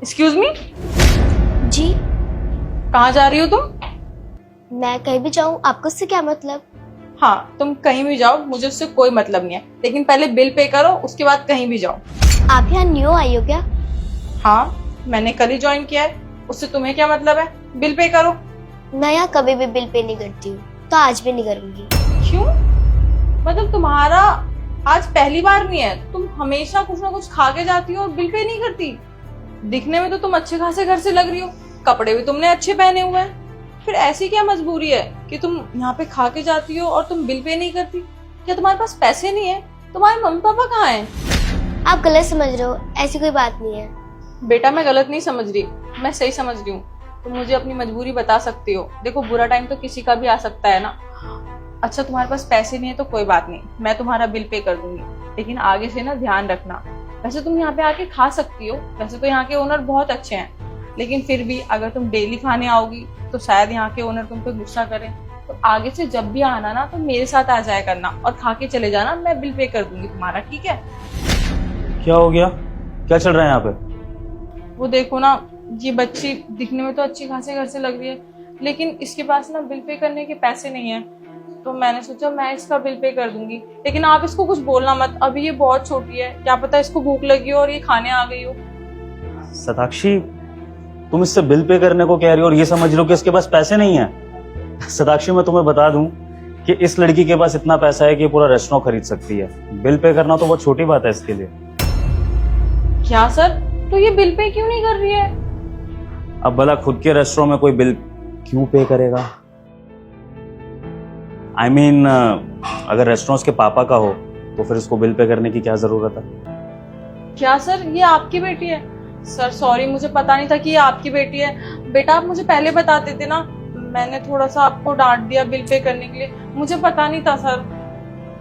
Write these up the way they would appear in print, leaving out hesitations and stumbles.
Excuse me, जी। कहाँ जा रही हो तुम? मैं कहीं भी जाऊँ, आपको उससे क्या मतलब? हाँ, तुम कहीं भी जाओ, मुझे उससे कोई मतलब नहीं है, लेकिन पहले बिल पे करो, उसके बाद कहीं भी जाओ। आप यहाँ न्यू आई हो क्या? हाँ, मैंने कल ही ज्वाइन किया है, उससे तुम्हें क्या मतलब है? बिल पे करो। मैं यहाँ कभी भी बिल पे नहीं करती हूँ, तो आज भी नहीं करूँगी। क्यों? मतलब तुम्हारा आज पहली बार नहीं है, तुम हमेशा कुछ ना कुछ खा के जाती हो और बिल पे नहीं करती। दिखने में तो तुम अच्छे खासे घर से लग रही हो, कपड़े भी तुमने अच्छे पहने हुए हैं, फिर ऐसी क्या मजबूरी है कि तुम यहाँ पे खा के जाती हो और तुम बिल पे नहीं करती? क्या तुम्हारे पास पैसे नहीं है? तुम्हारे मम्मी पापा कहाँ हैं? आप गलत समझ रहे हो, ऐसी कोई बात नहीं है। बेटा, मैं गलत नहीं समझ रही, मैं सही समझ रही हूँ। तुम मुझे अपनी मजबूरी बता सकती हो। देखो, बुरा टाइम तो किसी का भी आ सकता है ना। अच्छा, तुम्हारे पास पैसे नहीं है तो कोई बात नहीं, मैं तुम्हारा बिल पे कर दूंगी, लेकिन आगे से ना ध्यान रखना। वैसे तुम यहाँ पे आके खा सकती हो, वैसे तो यहाँ के ओनर बहुत अच्छे हैं, लेकिन फिर भी अगर तुम डेली खाने आओगी तो शायद यहाँ के ओनर तुम पे गुस्सा करें। तो आगे से जब भी आना ना तो मेरे साथ आ जाया करना और खा के चले जाना, मैं बिल पे कर दूंगी तुम्हारा, ठीक है? क्या हो गया? क्या चल रहा है यहाँ पे? वो देखो ना, ये बच्ची दिखने में तो अच्छी खासी घर से लग रही है, लेकिन इसके पास ना बिल पे करने के पैसे नहीं है। तो मैंने सोचा मैं इसका बिल पे कर दूंगी, लेकिन आप इसको कुछ बोलना मत, अभी ये बहुत छोटी है, क्या पता इसको भूख लगी हो और ये खाने आ गई हो। सताक्षी, तुम इससे बिल पे करने को कह रही हो और ये समझ रहे हो कि इसके पास पैसे नहीं है। सताक्षी, मैं तुम्हें बता दूं कि इस लड़की के पास इतना पैसा है कि पूरा रेस्टोरेंट खरीद सकती है। बिल पे करना तो बहुत छोटी बात है इसके लिए। क्या सर? तो ये बिल पे क्यों नहीं कर रही है? अब भला खुद के रेस्टोरेंट में कोई बिल क्यों पे करेगा? I mean, अगर रेस्टोरेंट के पापा का हो तो फिर इसको बिल पे करने की क्या जरूरत है? क्या सर, ये आपकी बेटी है? सर सॉरी, मुझे पता नहीं था कि ये आपकी बेटी है। बेटा, आप मुझे पहले बता देते ना, मैंने थोड़ा सा आपको डांट दिया बिल पे करने के लिए, मुझे पता नहीं था सर।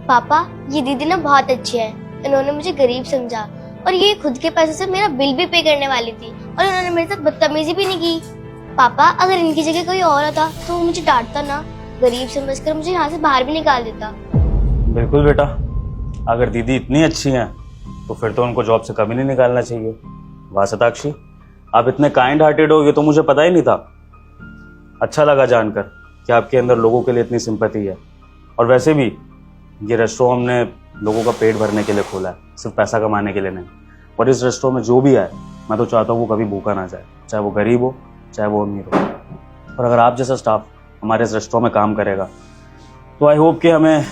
पापा, ये दीदी ना बहुत अच्छी है, इन्होंने मुझे गरीब समझा और ये खुद के पैसे से मेरा बिल भी पे करने वाली थी और इन्होंने मेरे साथ बदतमीजी भी नहीं की। पापा, अगर इनकी जगह कोई और होता तो वो मुझे डांटता ना, गरीब समझकर मुझे यहाँ से बाहर भी निकाल देता। बिल्कुल बेटा, अगर दीदी इतनी अच्छी हैं तो फिर तो उनको जॉब से कभी नहीं निकालना चाहिए। वाह सताक्षी, आप इतने काइंड हार्टेड हो, ये तो मुझे पता ही नहीं था। अच्छा लगा जानकर कि आपके अंदर लोगों के लिए इतनी सिंपैथी है। और वैसे भी ये रेस्टोरेंट हमने लोगों का पेट भरने के लिए खोला है, सिर्फ पैसा कमाने के लिए नहीं। और इस रेस्टोरेंट में जो भी आए, मैं तो चाहता हूँ वो कभी भूखा ना जाए, चाहे वो गरीब हो चाहे वो अमीर हो। और अगर आप जैसा स्टाफ हमारे इस रेस्टोरेंट में काम करेगा तो आई होप कि हमें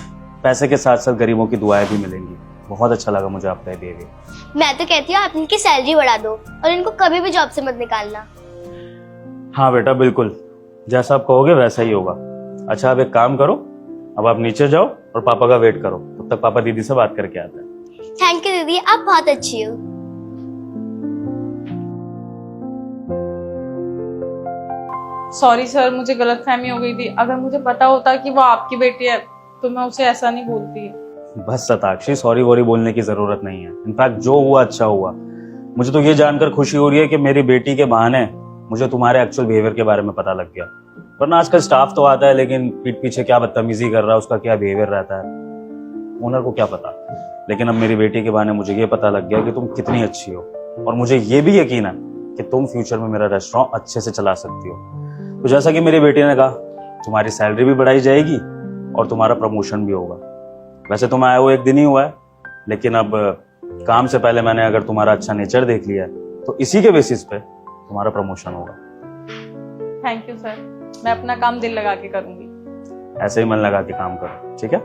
पैसे के साथ साथ गरीबों की दुआएं भी मिलेंगी। बहुत अच्छा लगा मुझे आपका बिहेवियर। मैं तो कहती हूँ आप इनकी सैलरी बढ़ा दो और इनको कभी भी जॉब से मत निकालना। हाँ बेटा, बिल्कुल जैसा आप कहोगे वैसा ही होगा। अच्छा, आप एक काम करो, अब आप नीचे जाओ और पापा का वेट करो, तब तक पापा दीदी से बात करके आते हैं। थैंक यू दीदी, आप बहुत अच्छी हो। सॉरी सर, मुझे गलतफहमी हो गई थी। अगर मुझे पता होता कि वो आपकी बेटी है तो मैं उसे ऐसा नहीं बोलती। बस सताक्षी, सॉरी वॉरी बोलने की जरूरत नहीं है। इनफैक्ट जो हुआ अच्छा हुआ। मुझे तो ये जानकर खुशी हो रही है कि मेरी बेटी के बहाने मुझे तुम्हारे एक्चुअल बिहेवियर के बारे में पता लग गया। वरना आजकल स्टाफ तो आता है, लेकिन पीठ पीछे क्या बदतमीजी कर रहा है, उसका क्या बिहेवियर रहता है, ओनर को क्या पता। लेकिन अब मेरी बेटी के बहाने मुझे ये पता लग गया कि तुम कितनी अच्छी हो, और मुझे ये भी यकीन है कि तुम फ्यूचर में मेरा रेस्टोरेंट अच्छे से चला सकती हो। तो जैसा कि मेरी बेटी ने कहा, तुम्हारी सैलरी भी बढ़ाई जाएगी और तुम्हारा प्रमोशन भी होगा। वैसे तो मैं आया वो एक दिन ही हुआ है, लेकिन अब काम से पहले मैंने अगर तुम्हारा अच्छा नेचर देख लिया है तो इसी के बेसिस पे तुम्हारा प्रमोशन होगा। थैंक यू सर, मैं अपना काम दिल लगा के करूंगी। ऐसे ही मन लगा के काम करो, ठीक है?